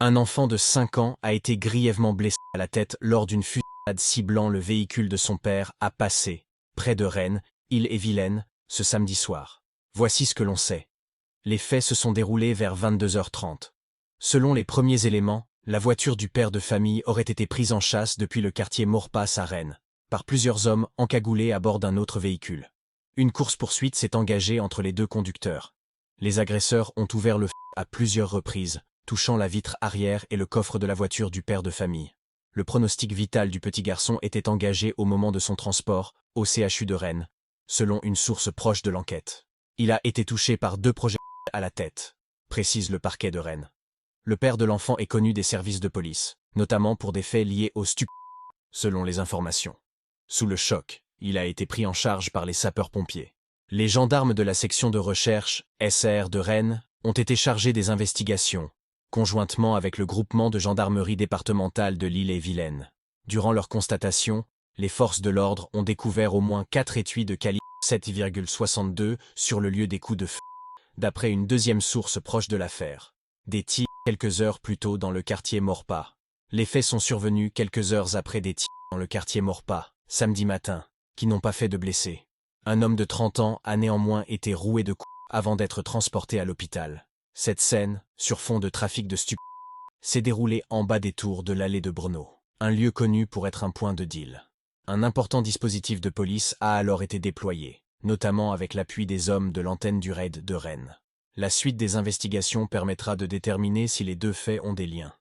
Un enfant de 5 ans a été grièvement blessé à la tête lors d'une fusillade ciblant le véhicule de son père à Passé, près de Rennes, Ille-et-Vilaine, ce samedi soir. Voici ce que l'on sait. Les faits se sont déroulés vers 22h30. Selon les premiers éléments, la voiture du père de famille aurait été prise en chasse depuis le quartier Maurepas à Rennes, par plusieurs hommes encagoulés à bord d'un autre véhicule. Une course-poursuite s'est engagée entre les deux conducteurs. Les agresseurs ont ouvert le feu à plusieurs reprises, touchant la vitre arrière et le coffre de la voiture du père de famille. Le pronostic vital du petit garçon était engagé au moment de son transport au CHU de Rennes, selon une source proche de l'enquête. Il a été touché par 2 projectiles à la tête, précise le parquet de Rennes. Le père de l'enfant est connu des services de police, notamment pour des faits liés au stupéfiants, selon les informations. Sous le choc, il a été pris en charge par les sapeurs-pompiers. Les gendarmes de la section de recherche, SR de Rennes, ont été chargés des investigations, conjointement avec le groupement de gendarmerie départementale de l'Ille-et-Vilaine. Durant leur constatation, les forces de l'ordre ont découvert au moins 4 étuis de calibre 7,62 sur le lieu des coups de feu, d'après une deuxième source proche de l'affaire. Des tirs quelques heures plus tôt dans le quartier Maurepas. Les faits sont survenus quelques heures après des tirs dans le quartier Maurepas, samedi matin, qui n'ont pas fait de blessés. Un homme de 30 ans a néanmoins été roué de coups avant d'être transporté à l'hôpital. Cette scène, sur fond de trafic de stupéfiants, s'est déroulée en bas des tours de l'allée de Brno, un lieu connu pour être un point de deal. Un important dispositif de police a alors été déployé, notamment avec l'appui des hommes de l'antenne du raid de Rennes. La suite des investigations permettra de déterminer si les deux faits ont des liens.